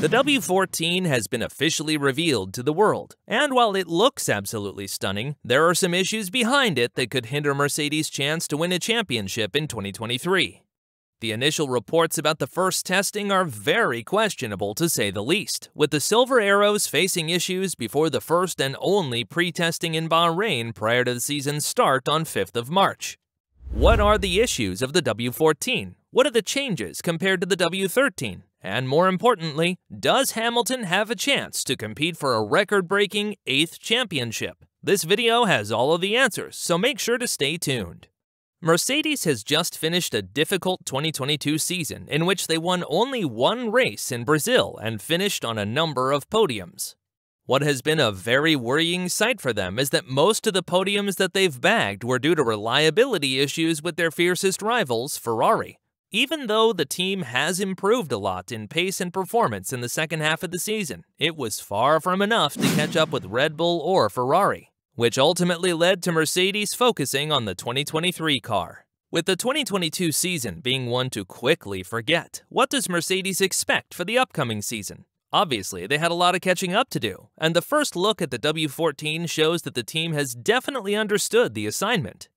The W14 has been officially revealed to the world, and while it looks absolutely stunning, there are some issues behind it that could hinder Mercedes' chance to win a championship in 2023. The initial reports about the first testing are very questionable to say the least, with the Silver Arrows facing issues before the first and only pre-testing in Bahrain prior to the season's start on 5th of March. What are the issues of the W14? What are the changes compared to the W13? And more importantly, does Hamilton have a chance to compete for a record-breaking 8th championship? This video has all of the answers, so make sure to stay tuned. Mercedes has just finished a difficult 2022 season in which they won only one race in Brazil and finished on a number of podiums. What has been a very worrying sight for them is that most of the podiums that they've bagged were due to reliability issues with their fiercest rivals, Ferrari. Even though the team has improved a lot in pace and performance in the second half of the season, it was far from enough to catch up with Red Bull or Ferrari, which ultimately led to Mercedes focusing on the 2023 car. With the 2022 season being one to quickly forget, what does Mercedes expect for the upcoming season? Obviously, they had a lot of catching up to do, and the first look at the W14 shows that the team has definitely understood the assignment.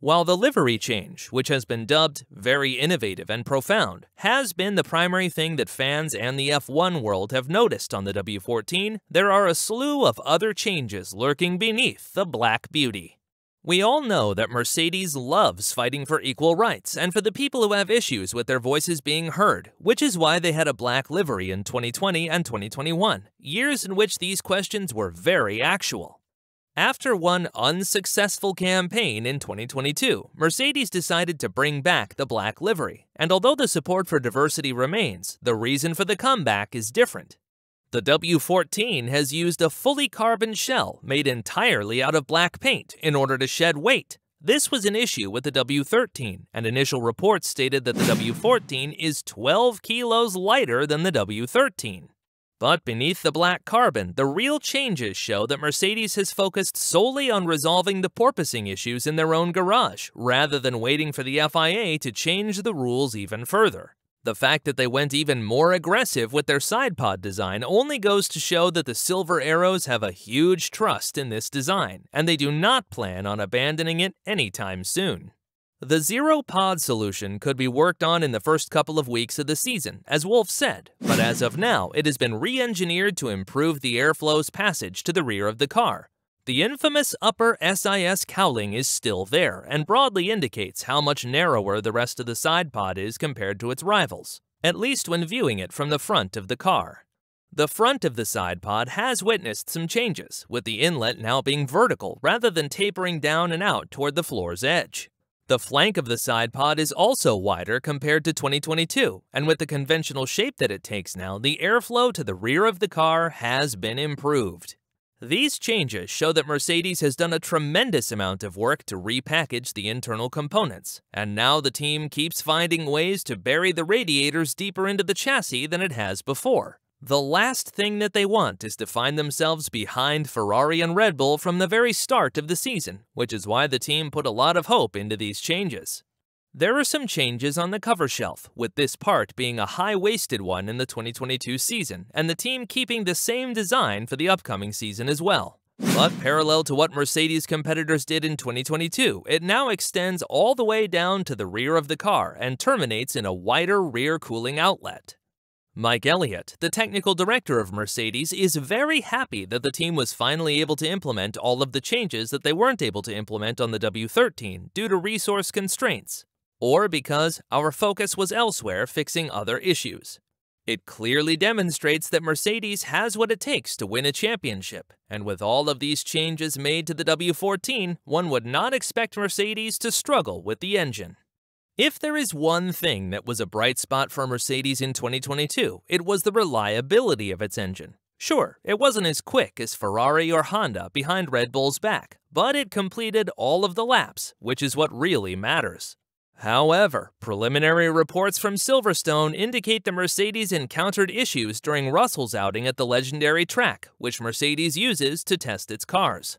While the livery change, which has been dubbed very innovative and profound, has been the primary thing that fans and the F1 world have noticed on the W14, there are a slew of other changes lurking beneath the Black Beauty. We all know that Mercedes loves fighting for equal rights and for the people who have issues with their voices being heard, which is why they had a black livery in 2020 and 2021, years in which these questions were very actual. After one unsuccessful campaign in 2022, Mercedes decided to bring back the black livery, and although the support for diversity remains, the reason for the comeback is different. The W14 has used a fully carbon shell made entirely out of black paint in order to shed weight. This was an issue with the W13, and initial reports stated that the W14 is 12 kilos lighter than the W13. But beneath the black carbon, the real changes show that Mercedes has focused solely on resolving the porpoising issues in their own garage, rather than waiting for the FIA to change the rules even further. The fact that they went even more aggressive with their side pod design only goes to show that the Silver Arrows have a huge trust in this design, and they do not plan on abandoning it anytime soon. The zero-pod solution could be worked on in the first couple of weeks of the season, as Wolff said, but as of now, it has been re-engineered to improve the airflow's passage to the rear of the car. The infamous upper SIS cowling is still there, and broadly indicates how much narrower the rest of the side pod is compared to its rivals, at least when viewing it from the front of the car. The front of the side pod has witnessed some changes, with the inlet now being vertical rather than tapering down and out toward the floor's edge. The flank of the side pod is also wider compared to 2022, and with the conventional shape that it takes now, the airflow to the rear of the car has been improved. These changes show that Mercedes has done a tremendous amount of work to repackage the internal components, and now the team keeps finding ways to bury the radiators deeper into the chassis than it has before. The last thing that they want is to find themselves behind Ferrari and Red Bull from the very start of the season, which is why the team put a lot of hope into these changes. There are some changes on the cover shelf, with this part being a high-waisted one in the 2022 season, and the team keeping the same design for the upcoming season as well. But parallel to what Mercedes competitors did in 2022, it now extends all the way down to the rear of the car and terminates in a wider rear cooling outlet. Mike Elliott, the technical director of Mercedes, is very happy that the team was finally able to implement all of the changes that they weren't able to implement on the W13 due to resource constraints, or because our focus was elsewhere fixing other issues. It clearly demonstrates that Mercedes has what it takes to win a championship, and with all of these changes made to the W14, one would not expect Mercedes to struggle with the engine. If there is one thing that was a bright spot for Mercedes in 2022, it was the reliability of its engine. Sure, it wasn't as quick as Ferrari or Honda behind Red Bull's back, but it completed all of the laps, which is what really matters. However, preliminary reports from Silverstone indicate that Mercedes encountered issues during Russell's outing at the legendary track, which Mercedes uses to test its cars.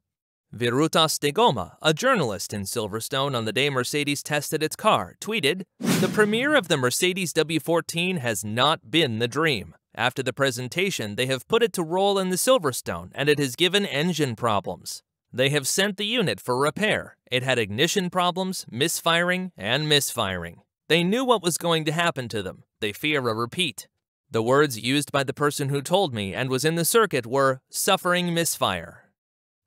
Virutas de Goma, a journalist in Silverstone on the day Mercedes tested its car, tweeted, "The premiere of the Mercedes W14 has not been the dream. After the presentation, they have put it to roll in the Silverstone, and it has given engine problems. They have sent the unit for repair. It had ignition problems, misfiring, and misfiring. They knew what was going to happen to them. They fear a repeat. The words used by the person who told me and was in the circuit were suffering misfire.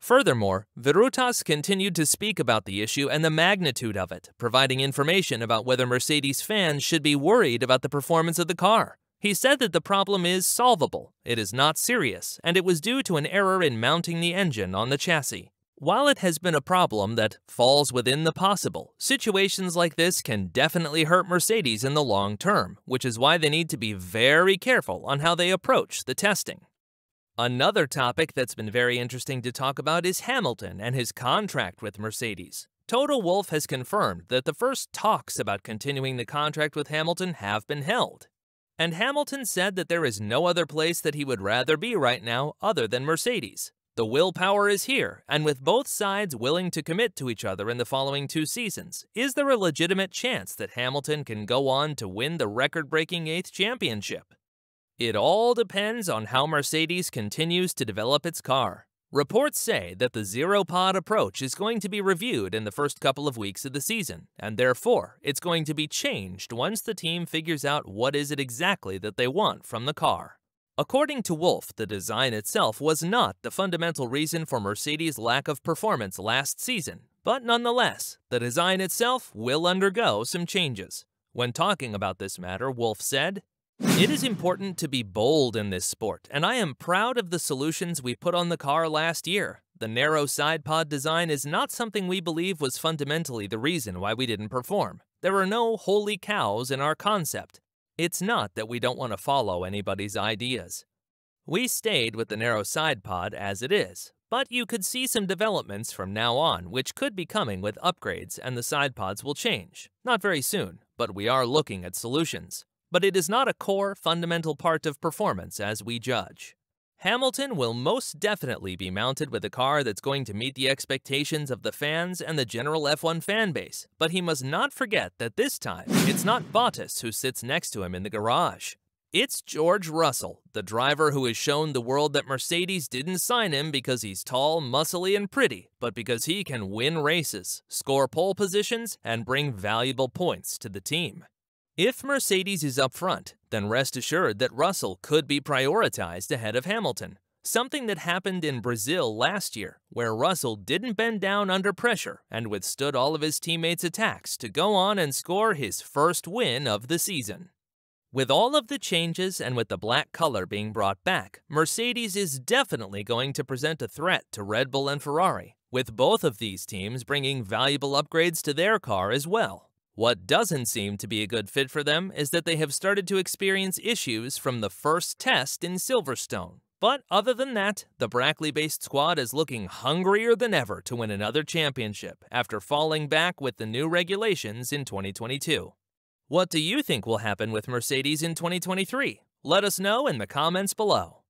Furthermore, Virutas continued to speak about the issue and the magnitude of it, providing information about whether Mercedes fans should be worried about the performance of the car. He said that the problem is solvable, it is not serious, and it was due to an error in mounting the engine on the chassis. While it has been a problem that falls within the possible, situations like this can definitely hurt Mercedes in the long term, which is why they need to be very careful on how they approach the testing. Another topic that's been very interesting to talk about is Hamilton and his contract with Mercedes. Toto Wolff has confirmed that the first talks about continuing the contract with Hamilton have been held. And Hamilton said that there is no other place that he would rather be right now other than Mercedes. The willpower is here, and with both sides willing to commit to each other in the following 2 seasons, is there a legitimate chance that Hamilton can go on to win the record-breaking 8th championship? It all depends on how Mercedes continues to develop its car. Reports say that the zero-pod approach is going to be reviewed in the first couple of weeks of the season, and therefore it's going to be changed once the team figures out what is it exactly that they want from the car. According to Wolff, the design itself was not the fundamental reason for Mercedes' lack of performance last season, but nonetheless, the design itself will undergo some changes. When talking about this matter, Wolff said, "It is important to be bold in this sport, and I am proud of the solutions we put on the car last year. The narrow side pod design is not something we believe was fundamentally the reason why we didn't perform. There are no holy cows in our concept. It's not that we don't want to follow anybody's ideas. We stayed with the narrow side pod as it is, but you could see some developments from now on which could be coming with upgrades, and the side pods will change. Not very soon, but we are looking at solutions. But it is not a core, fundamental part of performance as we judge." Hamilton will most definitely be mounted with a car that's going to meet the expectations of the fans and the general F1 fan base, but he must not forget that this time, it's not Bottas who sits next to him in the garage. It's George Russell, the driver who has shown the world that Mercedes didn't sign him because he's tall, muscly, and pretty, but because he can win races, score pole positions, and bring valuable points to the team. If Mercedes is up front, then rest assured that Russell could be prioritized ahead of Hamilton, something that happened in Brazil last year, where Russell didn't bend down under pressure and withstood all of his teammates' attacks to go on and score his first win of the season. With all of the changes and with the black color being brought back, Mercedes is definitely going to present a threat to Red Bull and Ferrari, with both of these teams bringing valuable upgrades to their car as well. What doesn't seem to be a good fit for them is that they have started to experience issues from the first test in Silverstone. But other than that, the Brackley-based squad is looking hungrier than ever to win another championship after falling back with the new regulations in 2022. What do you think will happen with Mercedes in 2023? Let us know in the comments below.